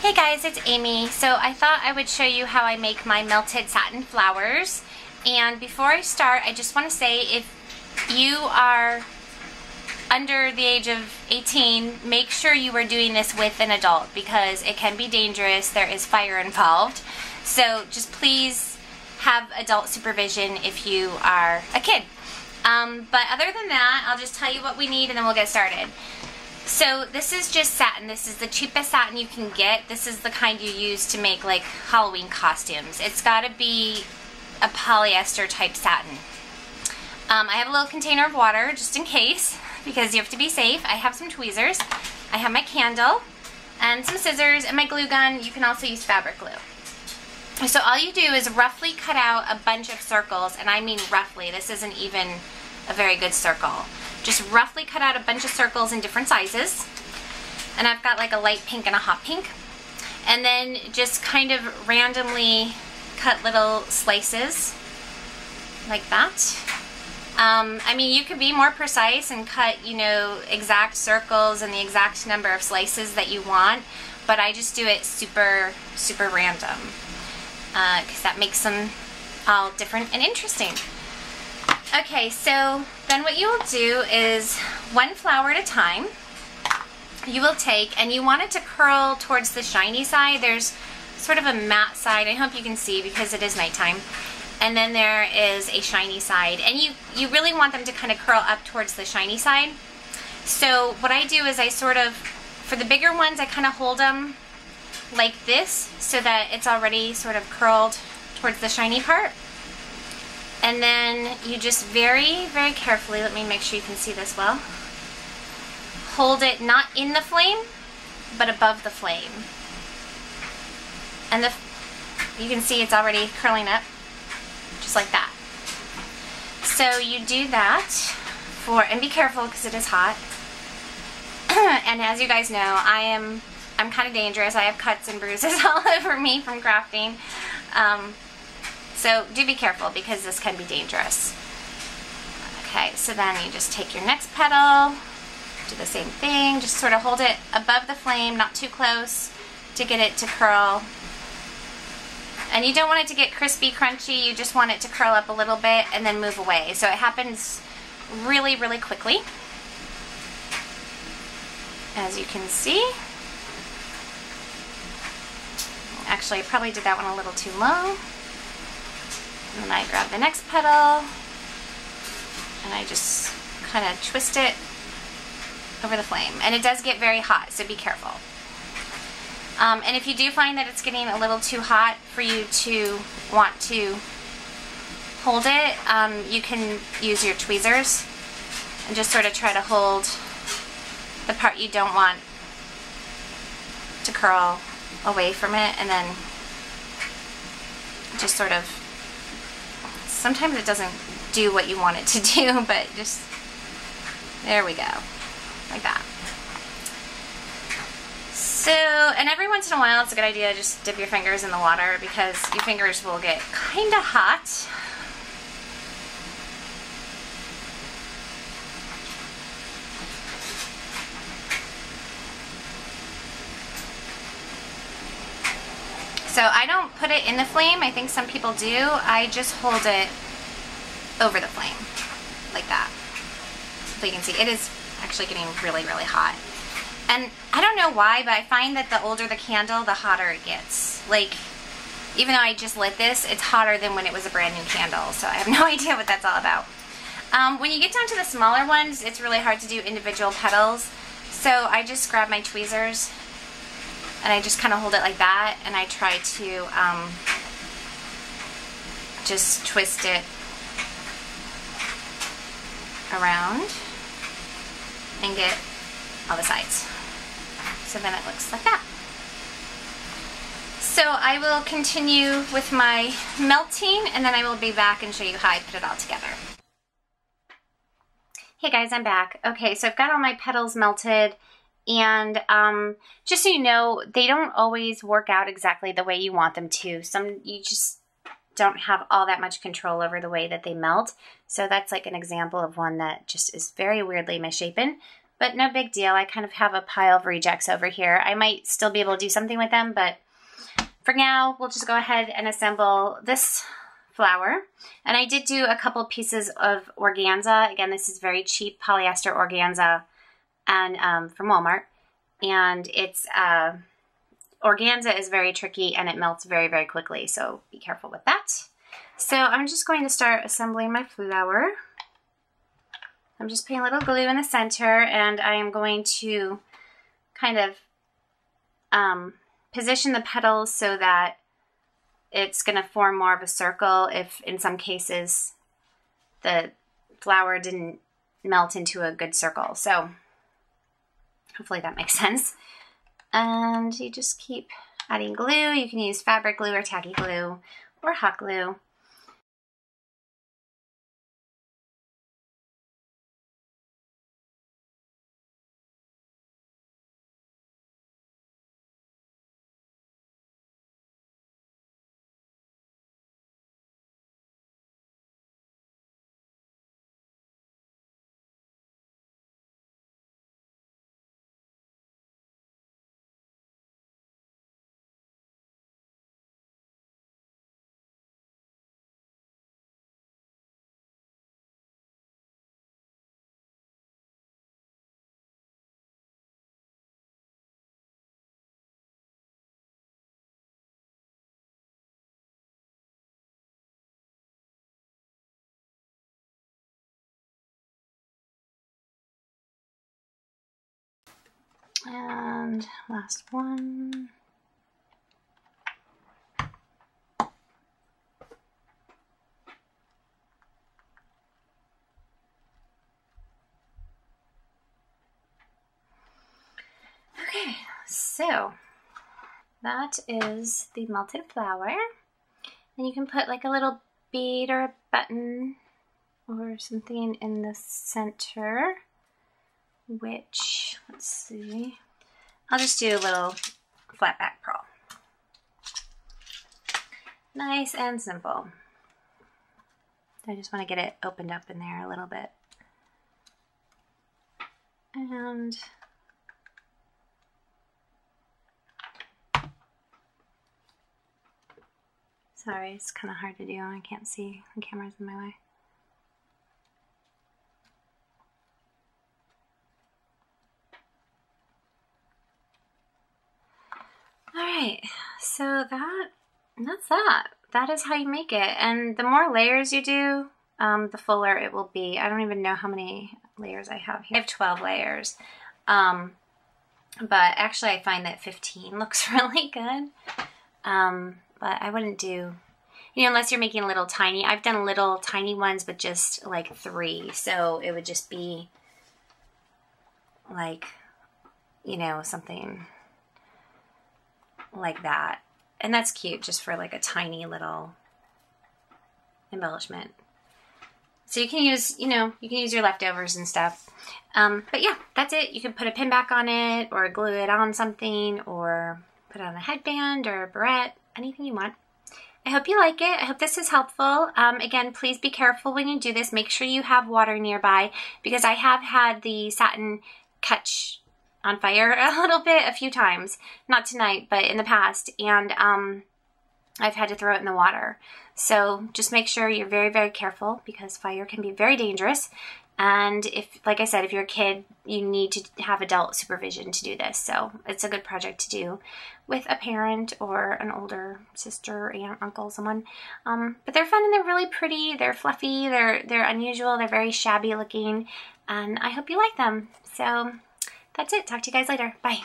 Hey guys, it's Amy. So I thought I would show you how I make my melted satin flowers. And before I start, I just want to say if you are under the age of 18, make sure you are doing this with an adult because it can be dangerous. There is fire involved. So just please have adult supervision if you are a kid. But other than that, I'll just tell you what we need and then we'll get started. So this is just satin. This is the cheapest satin you can get. This is the kind you use to make like Halloween costumes. It's got to be a polyester type satin. I have a little container of water just in case because you have to be safe. I have some tweezers. I have my candle and some scissors and my glue gun. You can also use fabric glue. So all you do is roughly cut out a bunch of circles, and I mean roughly. This isn't even a very good circle. Just roughly cut out a bunch of circles in different sizes. And I've got like a light pink and a hot pink. And then just kind of randomly cut little slices like that. I mean, you could be more precise and cut, you know, exact circles and the exact number of slices that you want. But I just do it super, super random. Because that makes them all different and interesting. Okay, so then what you will do is one flower at a time you will take, and you want it to curl towards the shiny side. There's sort of a matte side, I hope you can see because it is nighttime, and then there is a shiny side, and you really want them to kind of curl up towards the shiny side. So what I do is I sort of, for the bigger ones, I kind of hold them like this so that it's already sort of curled towards the shiny part. And then you just very, very carefully, let me make sure you can see this well, hold it not in the flame, but above the flame. And you can see it's already curling up, just like that. So you do that and be careful because it is hot. And as you guys know, I'm kind of dangerous. I have cuts and bruises all over me from crafting. So do be careful because this can be dangerous. Okay, so then you just take your next petal, do the same thing, just sort of hold it above the flame, not too close, to get it to curl. And you don't want it to get crispy, crunchy, you just want it to curl up a little bit and then move away. So it happens really, really quickly, as you can see. Actually, I probably did that one a little too low. And then I grab the next petal and I just kind of twist it over the flame. And it does get very hot, so be careful. And if you do find that it's getting a little too hot for you to want to hold it, you can use your tweezers and just sort of try to hold the part you don't want to curl away from it, and then just sort of, sometimes it doesn't do what you want it to do, but just, there we go, like that. So, and every once in a while it's a good idea to just dip your fingers in the water because your fingers will get kind of hot. So I don't put it in the flame. I think some people do. I just hold it over the flame, like that. So you can see it is actually getting really, really hot. And I don't know why, but I find that the older the candle, the hotter it gets. Like, even though I just lit this, it's hotter than when it was a brand new candle. So I have no idea what that's all about. When you get down to the smaller ones, it's really hard to do individual petals. So I just grab my tweezers and I just kind of hold it like that, and I try to just twist it around and get all the sides. So then it looks like that. So I will continue with my melting, and then I will be back and show you how I put it all together. Hey guys, I'm back. Okay, so I've got all my petals melted. And just so you know, they don't always work out exactly the way you want them to. You just don't have all that much control over the way that they melt. So that's like an example of one that just is very weirdly misshapen. but no big deal. I kind of have a pile of rejects over here. I might still be able to do something with them, but for now, we'll just go ahead and assemble this flower. And I did do a couple pieces of organza. Again, this is very cheap polyester organza and from Walmart. And it's organza is very tricky and it melts very, very quickly, so be careful with that. So I'm just going to start assembling my flower. I'm just putting a little glue in the center, and I am going to kind of position the petals so that it's going to form more of a circle if in some cases the flower didn't melt into a good circle. So hopefully that makes sense. And you just keep adding glue. You can use fabric glue or tacky glue or hot glue. And last one. Okay, so that is the melted flower. And you can put like a little bead or a button or something in the center, which, let's see, I'll just do a little flat back pearl. Nice and simple. I just want to get it opened up in there a little bit. And sorry, it's kind of hard to do. I can't see. The camera's in my way. Alright, so that's that. That is how you make it. And the more layers you do, the fuller it will be. I don't even know how many layers I have here. I have 12 layers. But actually I find that 15 looks really good. But I wouldn't do, you know, unless you're making little tiny. I've done little tiny ones with just like 3. So it would just be like, you know, something like that. And that's cute just for like a tiny little embellishment. So you can use, you know, you can use your leftovers and stuff. But yeah, that's it. You can put a pin back on it or glue it on something or put it on a headband or a barrette, anything you want. I hope you like it. I hope this is helpful. Again, please be careful when you do this. Make sure you have water nearby because I have had the satin catch on fire a little bit, a few times. Not tonight, but in the past. And I've had to throw it in the water. So just make sure you're very, very careful because fire can be very dangerous. And if, like I said, if you're a kid, you need to have adult supervision to do this. So it's a good project to do with a parent or an older sister, aunt, uncle, someone. But they're fun and they're really pretty. They're fluffy. They're unusual. They're very shabby looking. And I hope you like them. So that's it. Talk to you guys later. Bye.